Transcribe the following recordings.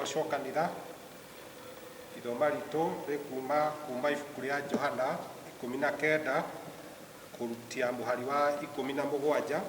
gocwo kanitha. Ithoma ritu rikuma ibuku ria Johana 19 kurutia muhari wa 17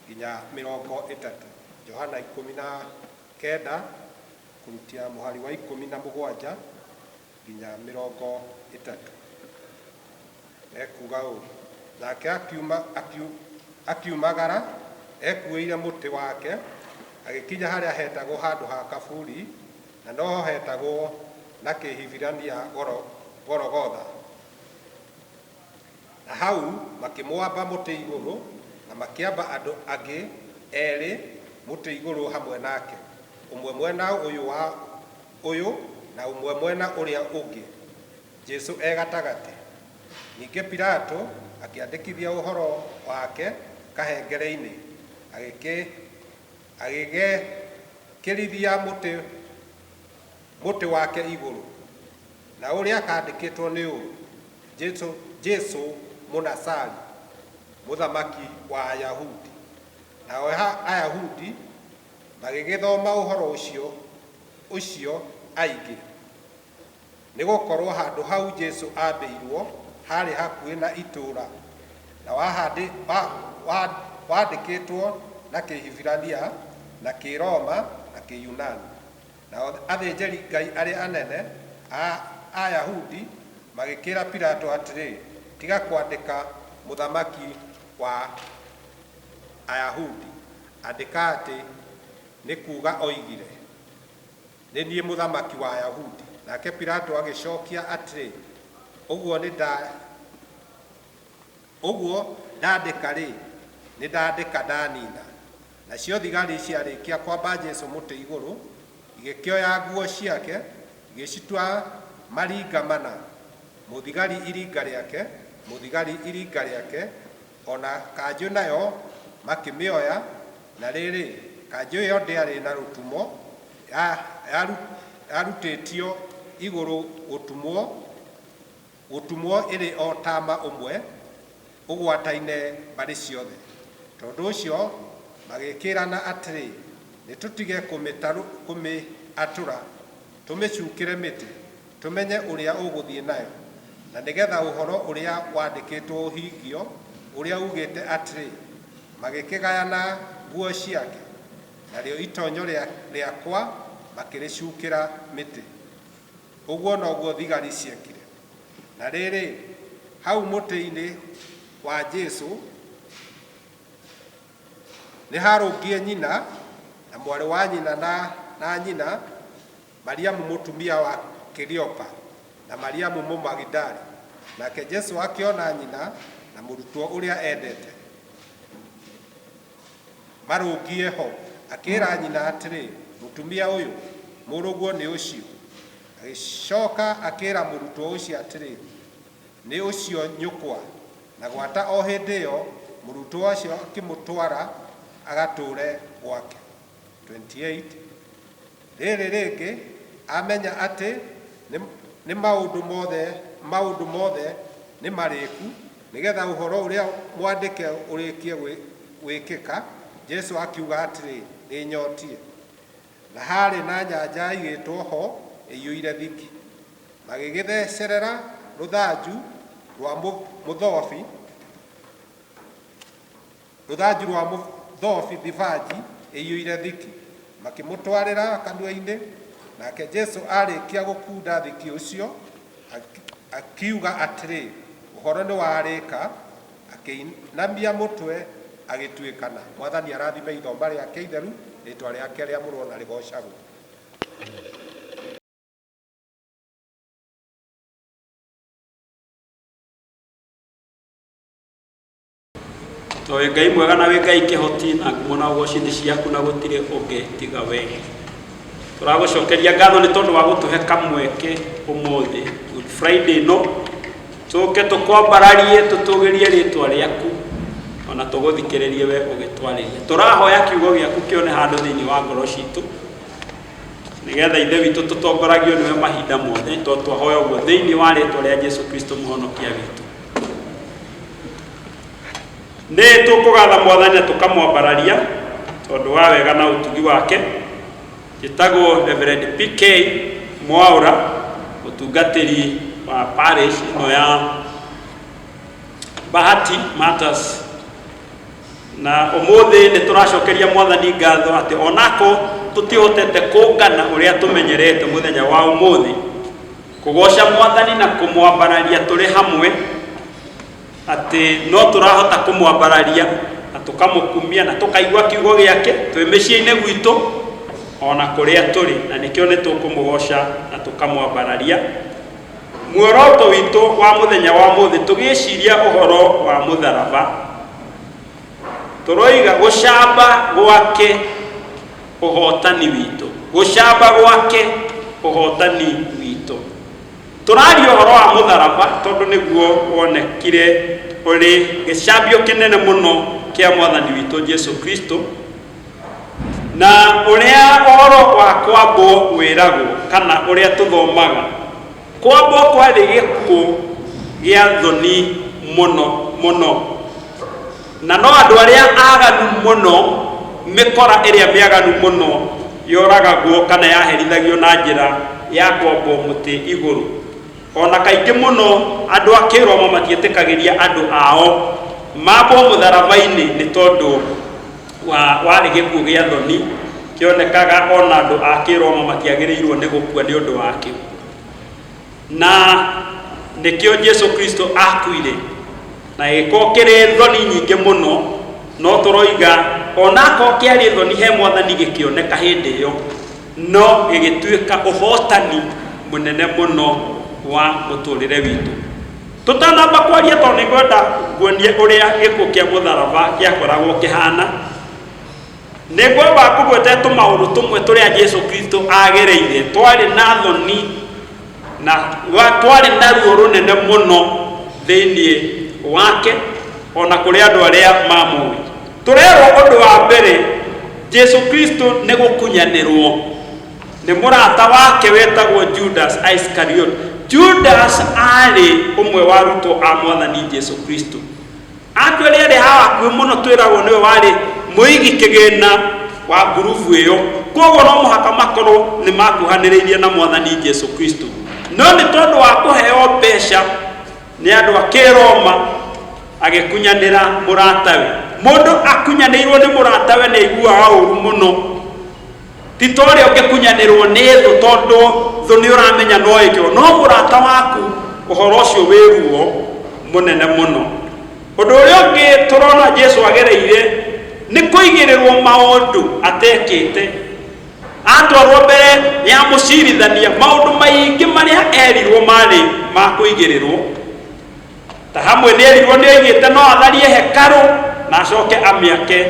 nginya 30. Johana 19 kurutia muhari wa 17 nginya 30. Ekuga ũũ: nake akiumagara ekuĩire mũtĩ wake agĩkinya harĩa hetagwo handũ ha kaburi, na noho hetagwo na Kĩhibirania Gologotha. Na hau makĩmwamba mũtĩ igũrũ, na makĩamba andũ angĩ erĩ mũtĩ igũrũ hamwe nake, ũmwe mwena ũyũ na ũmwe mwena ũrĩa ũngĩ, Jesu gatagatĩ. Ningĩ Pilato akĩandĩkithia ũhoro wake kahengere-inĩ, agĩgekĩrithia mũtĩ wake igũrũ, na ũrĩa akandĩkĩtwo nĩ ũũ: Jesu Mũnasari, mũthamaki wa Ayahudi. Nao Ayahudi magĩgĩthoma ũhoro ũcio aingĩ, nĩ gũkorwo handũ hau Jesu ambĩirwo harĩ hakuhĩ na itũũra, na wandĩkĩtwo na Kĩhibirania na Kĩroma na Kĩyunani. Nao athĩnjĩri Ngai arĩa anene a Ayahudi magĩkĩra Pilato atĩrĩ, tiga kwandĩka mũthamaki wa Ayahudi, andĩka atĩ nĩ kuuga oigire, nĩ niĩ mũthamaki wa Ayahudi. Nake Pilato agĩcokia atĩrĩ, ũguo ndandĩka-rĩ, nĩ ndandĩka ndanina. Nacio thigari ciarĩkia kwamba Jesu mũtĩ igũrũ, igĩkĩoya nguo ciake igĩcitua maringa mana, mũthigari iringa rĩake, ona kanjũ nayo makĩmĩoya. Na rĩrĩ, kanjũ ĩyo ndĩarĩ na rũtumo, yarutĩtio igũrũ gũtumwo ĩrĩ o tama ũmwe ũgwataine mbarĩ ciothe. Tondũ ũcio magĩkĩrana atĩrĩ, nĩ tũtige kũmĩatũra, tũmĩcukĩre mĩtĩ, tũmenye ũrĩa ũgũthiĩ nayo, na nĩgetha ũhoro ũrĩa wandĩkĩtwo ũhingio, ũrĩa ugĩte atĩrĩ, magĩkĩgayana nguo ciake, narĩo itonyo rĩakwa makĩrĩcukĩra mĩtĩ. Ũguo noguo thigari ciekire. Na rĩrĩ, hau mũtĩ-inĩ wa Jesu nĩ harũngiĩ nyina na mwarĩ wa nyina na nyina, Mariamu mũtumia wa Kiliopa na Mariamu Mũmagidali. Nake Jesu akĩona nyina na mũrutwo ũrĩa endete marũngiĩ ho, akĩĩra nyina atĩrĩ, mũtumia ũyũ, mũrũguo nĩ ũcio. Agĩcoka akĩĩra mũrutwo ũcio atĩrĩ, nĩ ũcio nyũkwa. Na gwata o hĩndĩ ĩyo mũrutwo ũcio akĩmũtwara agatũũre gwake. 28. Rĩrĩ rĩngĩ amenya atĩ nĩ maũndũ mothe nĩ marĩku, nĩgetha ũhoro ũrĩa mwandĩke ũrĩkie gwĩkĩka, Jesu akiuga atĩrĩ, nĩnyotie. Na harĩ na nyanja ĩigĩtwo ho ĩiyũire thiki. Magĩgĩthecerera rũthanju rwa mũthobi thibaji ĩiyũire thiki, makĩmũtwarĩra kanua-inĩ. Nake Jesu arĩkia gũkunda thiki ũcio, akiuga atĩrĩ, ũhoro nĩ warĩka, akĩinamia mũtwe agĩtuĩkana. Mwathani arathime ithoma rĩake itheru, rĩĩtwa rĩake rĩamũrwo na rĩgocagwo. Tũĩ Ngai mwega na wĩ Ngai kĩhoti, na ngumo na ũgooci nĩ ciaku, na gũtirĩ ũngĩ tiga we. Tũragũcokeria ngatho nĩ tondũ wa gũtũhe kamweke ũmũthĩ Good Friday ĩno, tũke tũkwambararie, tũtũgĩrie rĩĩtwa rĩaku, ona tũgũthikĩrĩrie we ũgĩtwarĩria. Tũrahoya kiugo gĩaku kĩone handũ thĩinĩ wa ngoro citũ, nĩgetha ithe witũ tũtongoragio nĩwe mahinda mothe, tondũ twahoya ũguo thĩinĩ wa rĩĩtwa rĩa Jesu Kristo mũhonokia witũ. Nĩ tũkũgatha Mwathani na tũkamwambararia tondũ wa wega na ũtugi wake, Itago Reverend PK Mwaura, mutungatiri wa parish ino ya Bahati Matters, na umuthi ni turacokeria Mwathani ngatho ati onako tutihotete kungana uria tumenyerete muthenya wa umuthi kugoca Mwathani na kumwambararia turi hamwe, ati no turahota kumwambararia na tukamukumia na tukaigua kiugo giake twi micii-ini gwitu ona kuria turi, na nikio ni tukumugoca na tukamwambararia. Muoroto witu wa muthenya wa muthi tugiciria uhoro wa mutharaba, turoiga gucamba gwake uhotani witu, gucamba gwake uhotani witu. Turaria uhoro wa mutharaba tondu niguo wonekire uri gicambio kinene muno kia Mwathani witu Jesu Kristo, na uria uhoro wa kwambo wiragwo kana uria tuthomaga kwambo kwari gikuo gia thoni muno muno, na no andu aria aganu muno mikora iria miaganu muno yoragagwo kana yaherithagio na njira ya kwambo muti iguru. Ona kaingi muno andu a Kiroma matietikagiria andu ao mabo mutharabai-ini ni tondu wari gikuo gia thoni kionekaga, ona andu a Kiroma matiagirirwo ni gukua ni undu wake, na nikio Jesu Kristo akuire na giko kiri thoni nyingi muno. No turoiga onako kiari thoni he Mwathani gikioneka hindi iyo, no gigituika uhotani munene muno wa muturire witu. Tutanamba kwaria tondu ngwenda kuonia uria gikuo kia mutharaba giakoragwo kihana. Ningwamba kugweta tumaundu tumwe turia Jesu Kristo agereire twari na thoni na twari na ruo runene muno thiini wake ona kuri andu aria mamui. Turerwo undu wa mbere, Jesu Kristo ni gukunyanirwo ni murata wake wetagwo Judas Iscariot. Judas ari umwe wa arutwo a Mwathani Jesu Kristo. Andu aria ri hakuhi muno twiragwo niwe wari muigi kigina wa ngurubu iyo, koguo no muhaka makorwo ni makuhaniriirie na Mwathani Jesu Kristo. No ni tondu wa kuheo mbeca ni andu a Kiroma agikunyanira muratawe. Mundu akunyanirwo ni muratawe ni aiguaga uru muno, ti toria ungikunyanirwo ni thu tondu thu ni uramenya no ikio, no murata waku uhoro ucio wiruo munene muno. Undu uria ungi turona Jesu agereire ni kuigirirwo maundu atekite. Atwarwo mbere ya mucirithania maundu maingi maria erirwo mari ma kuigirirwo, ta hamwe ni erirwo ni oigite no atharie hekaru na acoke amiake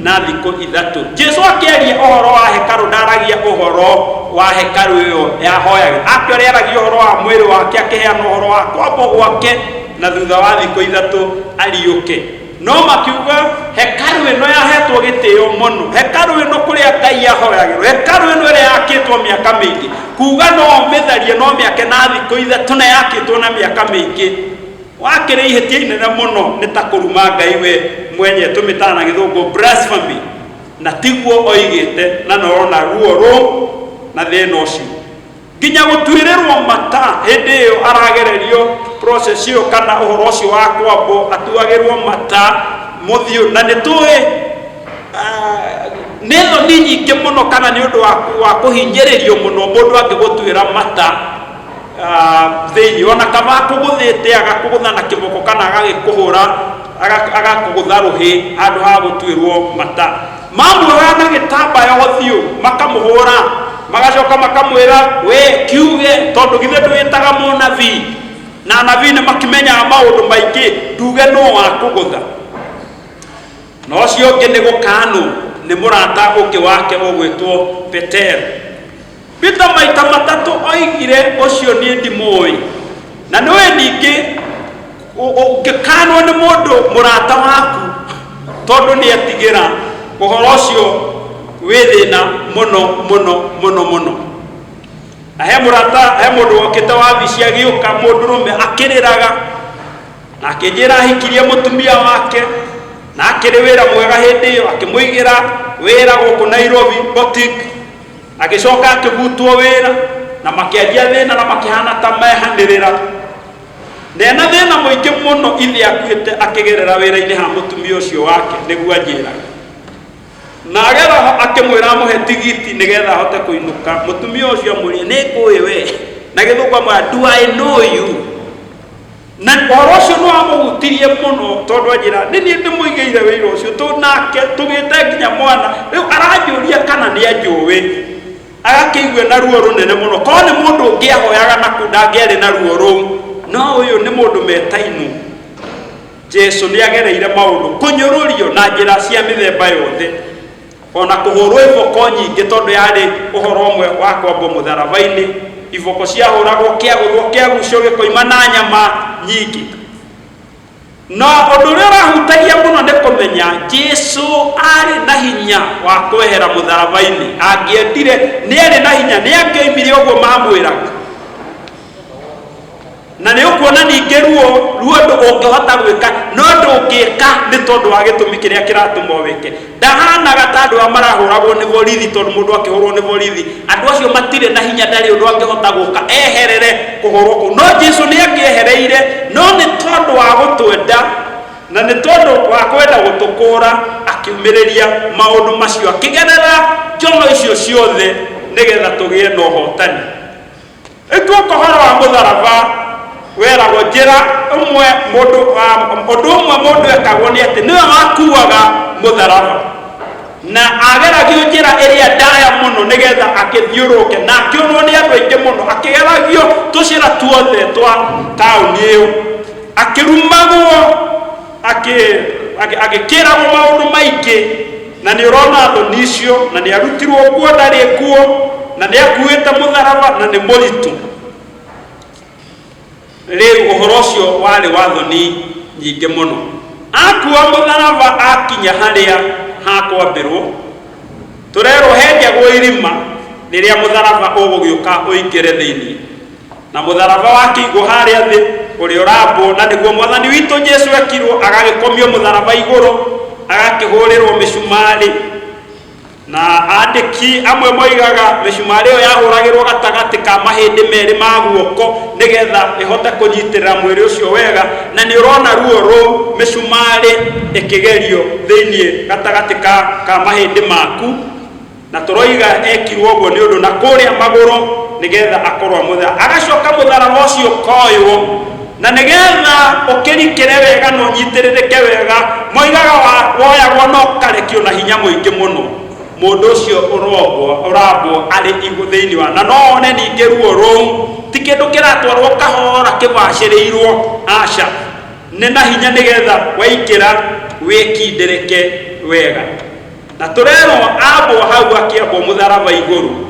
na thikũ ithatu. Jesu akĩaria ũhoro wa hekaru ndaragia ũhoro wa hekaru ĩyo yahoyagĩrwo, akĩaragia ũhoro wa mwĩrĩ wake, akĩheana ũhoro wa kwambo gwake na thutha wa thikũ ithatu ariũke. No makiuga hekaru ĩno yahetwo gĩtĩo mũno, hekaru ĩno kũrĩa Ngai ahoyagĩrwo, hekaru ĩno ĩrĩa yakĩtwo mĩaka mĩingĩ, kuga no mĩtharie no mĩake na thikũ ithatu na yakĩtwo na mĩaka mĩingĩ, wakĩrĩ ihĩtia inene mũno nĩ ta kũruma Ngai we mwenye tũmĩtaga na gĩthũngũ blasphemy, na tiguo oigĩte, na norona ruo rũu na thĩna ũcio nginya gũtuĩrĩrwo mata. Hĩndĩ ĩyo aragererio process ĩyo kana ũhoro ũcio wa kwambo atuagĩrwo mata mũthiũ, na nĩ tũĩ nĩ thoni nyingĩ mũno kana nĩ ũndũ wa kũhinyĩrĩrio mũno mũndũ angĩgũtuĩra mata thĩinĩ, ona kama akũgũthĩte agakũgũtha na kĩboko kana agagĩkũhũra agakũgũtha rũhĩ handũ ha gũtuĩrwo mata. Mamuoya na gĩtambaya ũthiũ makamũhũra, magacoka makamwĩra we kiuge, tondu githe ndwĩtaga mũnabii, na anabii nĩ makimenyaga maũndũ maingĩ, nduge no wakũgũtha. Na ũcio ũngĩ nĩ gũkanwo nĩ mũrata ũngĩ wake ũgwĩtwo Petero. Peter maita matatũ oigire ũcio niĩ ndimũĩ, na nĩwe ningĩ ũngĩkanwo nĩ mũndũ mũrata waku tondu nĩ etigĩra, ũhoro ũcio wĩ thĩna mũno mũno mũno mũno. Na he mũndũ wokĩte wabici agĩũka, mũndũrũme akĩrĩraga na akĩnjĩra ahikirie mũtumia wake na akĩrĩ wĩra mwega hĩndĩ ĩyo, akĩmũigĩra wĩra gũkũ Nairobi boutique, agicoka akigutwo wira na makiaria thina na makihana ta mehanirira nena thina muingi muno ithi akuite akigerera wira-ini ha mutumia ucio wake niguo anjiraga na agera akimwira muhe tigiti nigetha ahote kuinuka mutumia ucio amwire ni ngui we na githukwa mwa do I know you na orocio no amugutirie muno tondu anjira ni ndimuigeire wira ucio tu nake tugite nginya mwana riu aranjuria kana ni anjui agakiigwe na ruo runene muno ko ni mundu ungiahoyaga na kundangeri na ruo ru no uyu ni mundu metainu Jesu ni agereire maundu kunyururio na njira cia mithemba yothe ona kuhurwo iboko nyingi tondu yari uhoro umwe wa kwambo mutharaba-ini iboko ciahuragwo kiaguthwo kiagucio gikoima na nyama nyingi no undu uria urahutagia muno ni kumenya Jesu ari na hinya wa kwehera mutharaba-ini angiendire ni ari na hinya ni angioimire uguo mamwiraga na ni ukuona ningi ruo ndu ungihota gwika no ndungika ni tondu wa gitumi kiria kiratuma wike ndahanaga ta andu amarahuragwo ni borithi tondu mundu akihurwo ni borithi andu acio matire na hinya ndari undu angihota guka eherere kuhurwo ku no Jesu ni angiehereire no ni tondu wa gutwenda na ni tondu wa kwenda gutukura akiumiriria maundu macio akigerera njono icio ciothe nigetha tugie no hotani itukohora wa mutharaba weragwo njira umwe mundu umwe ekagwo ni ati niwe wakuaga mutharaba na ageragio njira iria ndaya muno nigetha akithiuruke na akionwo ni andu aingi muno akigeragio tucira tuothe twa tauni iyo akirumagwo agikiragwo maundu maingi na ni urona thoni icio na ni arutirwo kuo ndari kuo na ni akuite mutharaba na ni muritu riu uhoro ucio wari wa thoni nyingi muno akua mutharaba akinya haria hakwambirwo turerwo henjagwo irima riria mutharaba ugugiuka uingire thiini na mutharaba wakiigwo haria thi uria urambwo na niguo mwathani witu Jesu ekirwo agagikomio mutharaba iguru agakihurirwo micumari na andiki amwe moigaga micumari iyo yahuragirwo gatagati ka mahindi meri ma guoko nigetha ihote kunyitirira mwiri ucio wega na ni urona ruo ru micumari ikigerio thiini gatagati ka mahindi maku na turoiga ekirwo guo ni undu na kuria maguru nigetha akorwo mutha agacoka mutharaba ucio koywo na nigetha ukirikire wega no nyitirike wega moigaga woyagwo no karekio na hinya muingi muno mundu ucio urambwo ari iguthiini wa na no one ningi ruo ru ti kindu kiratwarwo kahora kibaciriirwo aca ni na hinya nigetha waikira wikindirike wega na turerwo ambwo hau akiambwo mutharaba iguru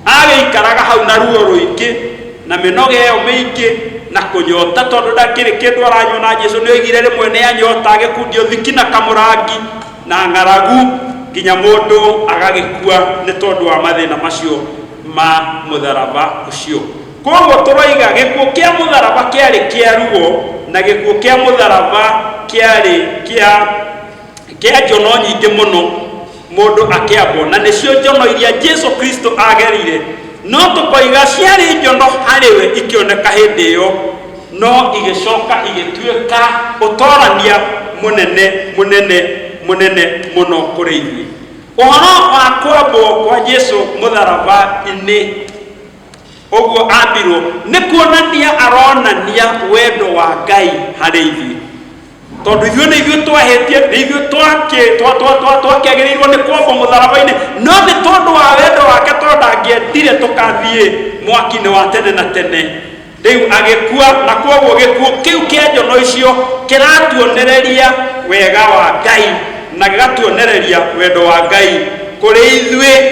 agikaraga hau na ruo ruingi na minoge iyo mingi na kunyota tondu ndakiri kindu aranywa na Jesu ni oigire rimwe ni anyota agikundio thiki na kamurangi na ngaragu nginya mundu agagikua ni tondu wa mathina macio ma mutharaba ucio koguo turoiga gikuo kia mutharaba kiari kia ruo na gikuo kia mutharaba kiari kia njono nyingi muno mundu akiambwo na nicio njono iria Jesu Kristo agerire no tukoiga ciari njono hariwe ikioneka hindi iyo no igicoka igituika utorania munene muno kuri ithuĩ uhoro wa kwambwo kwa Jesu mutharaba-ini uguo ambirwo ni kuonania aronania wendo wa Ngai hari ithuĩ tondu ithuĩ ni ithuĩ twahetie ni ithuĩ twakiagĩrĩirwo ni kwambwo mutharaba-ini no ni tondu wa wendo wake tondu angiendire tukathie mwaki-ini wa tene na tene riu agikua na koguo gikuo kiu kia njono icio kiratuonereria wega wa Ngai na gigatuonereria wendo wa Ngai kuri ithuĩ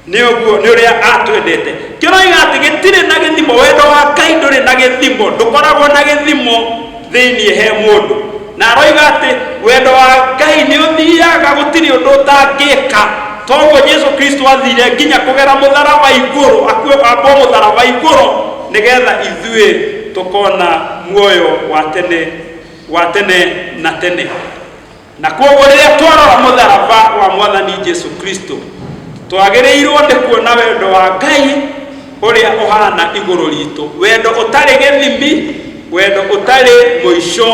ni uguo ni uria atwendete kiroiga ati gitire na githimo wendo wa Ngai nduri na githimo ndukoragwo na githimo thiini he mundu na aroiga ati wendo wa Ngai ni uthiaga gutiri undu utangika toguo Jesu Kristo athire nginya kugera mutharaba iguru akue kwambwo mutharaba iguru nigetha ithuĩ tukona muoyo wa tene na tene na koguo riria twarora mutharaba wa mwathani Jesu Kristo Twagĩrĩirwo nĩ kuona wendo wa Ngai ũrĩa ũhana igũrũ ritũ, wendo ũtarĩ gĩthimi, wendo ũtarĩ mũico,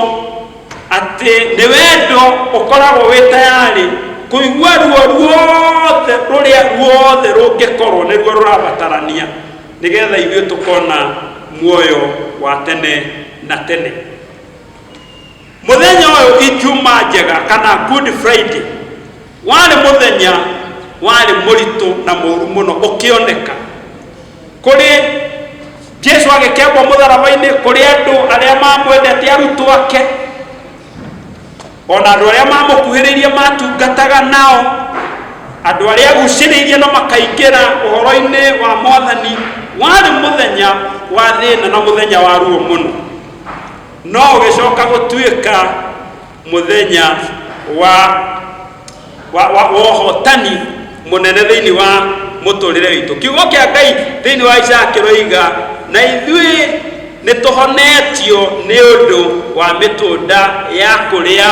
atĩ nĩ wendo ũkoragwo wĩ tayarĩ kũigua ruo ruothe rũrĩa ruothe rũngĩkorwo nĩruo rũrabatarania nĩgetha ithuĩ tũkona muoyo wa tene na tene. Mũthenya ũyũ Ijumaa njega kana Good Friday warĩ mũthenya warĩ mũritũ na mũru mũno ũkĩoneka kũrĩ Jesu agĩkĩambwo mũtharaba-inĩ, kũrĩ andũ arĩa mamwendete arutwo ake, ona andũ arĩa mamũkuhĩrĩirie matungataga nao, andũ arĩa agucĩrĩirie no makaingĩra ũhoro-inĩ wa Mwathani. Warĩ mũthenya wa thĩna na mũthenya wa ruo mũno, no ũgĩcoka gũtuĩka mũthenya wa ũhotani mũnene thĩinĩ wa mũtũrĩre witũ. Kiugo kĩa Ngai thĩinĩ wa Isaya kĩroiga, na ithuĩ nĩ tũhonetio nĩ ũndũ wa mĩtũnda ya kũrĩa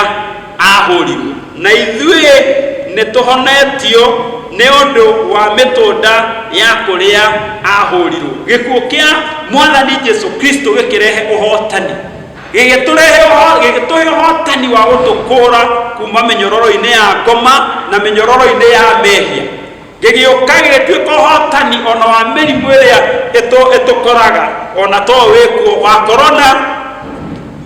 ahũrirwo, na ithuĩ nĩ tũhonetio nĩ ũndũ wa mĩtũnda ya kũrĩa ahũrirwo. Gĩkuũ kĩa Mwathani Jesu Kristo gĩkĩrehe ũhotani, gĩgĩtũhe ũhotani wa gũtũkũra kuma mĩnyororo-inĩ ya ngoma na mĩnyororo-inĩ ya mehia, gĩgĩũka gĩgĩtuĩka ũhotani ona wa mĩrimũ ĩrĩa ĩtũkoraga ona to wĩkuo wa korona,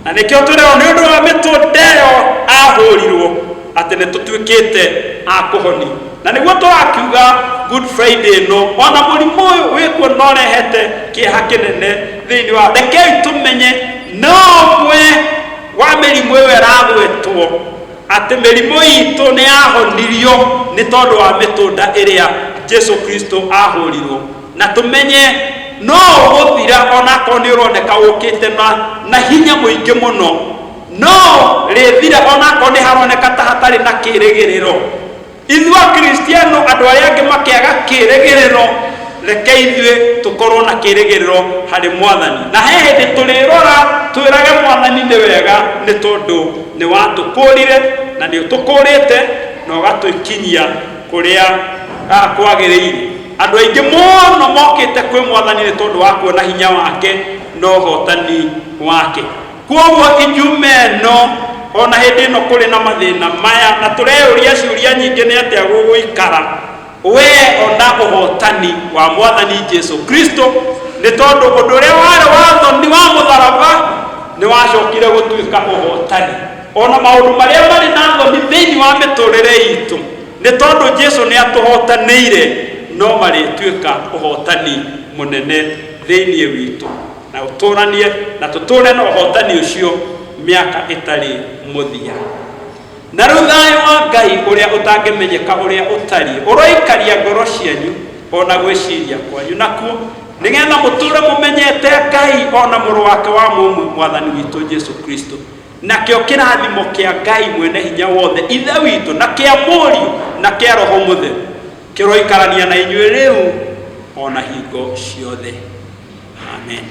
na nĩkĩo tũreo nĩ ũndũ wa mĩtũnda ĩyo ahũrirwo atĩ nĩ tũtuĩkĩte a kũhoni. Na nĩguo tũrakiuga Good Friday no, ona mũrimũ ũyũ wĩkuo no rehete kĩeha kĩnene thĩinĩ wa, rekei tũmenye no ũmwe wa mĩrimũ ĩyo ĩragwetwo, atĩ mĩrimũ itũ nĩ yahonirio nĩ tondũ wa mĩtũnda ĩrĩa Jesu Kristo ahũrirwo, na tũmenye no ũgũthira onakorwo nĩ ũroneka ũkĩte na hinya mũingĩ mũno, no rĩthira onakorwo nĩ haroneka ta hatarĩ na kĩĩrĩgĩrĩro. Ithuĩ Akristiano andũ arĩa angĩ makĩaga kĩĩrĩgĩrĩro, reke ithuĩ tũkorwo na kĩĩrĩgĩrĩro harĩ Mwathani, na he hĩndĩ tũrĩrora twĩrage Mwathani nĩ wega nĩ tondũ nĩ watũkũrire na nĩ ũtũkũrĩte na ũgatũkinyia kũrĩa kwagĩrĩire. Andũ aingĩ mũno mokĩte kwĩ Mwathani nĩ tondũ wa kuona hinya wake na ũhotani wake. Kwoguo Ijumaa ĩno ona hĩndĩ ĩno kũrĩ na mathĩna maya na tũreyũria ciũria nyingĩ nĩ atĩa gũgũikara, we ona ũhotani wa Mwathani Jesu Kristo, nĩ tondũ ũndũ ũrĩa warĩ wathoni wa mũtharaba nĩ wacokire gũtuĩka ũhotani. Ona maũndũ marĩa marĩ na thoni thĩinĩ wa mĩtũrĩre itũ nĩ tondũ Jesu nĩ atũhotanĩire, no marĩtuĩka ũhotani mũnene thĩinĩ witũ, na ũtũranie na tũtũre na ũhotani ũcio mĩaka ĩtarĩ mũthia. Na rĩu thayũ wa Ngai ũrĩa ũtangĩmenyeka ũrĩa ũtariĩ ũroikaria ngoro cianyu ona gwĩciria kwanyu nakuo, nĩgetha mũtũre mũmenyete Ngai ona mũrũ wake wa mũmwe Mwathani witũ Jesu Kristo, nakĩo kĩrathimo kĩa Ngai mwene hinya wothe ithe witũ na kĩa Mũriũ na kĩa Roho Mũtheru kĩroikarania na inyuĩ rĩu ona hingo ciothe. Amen.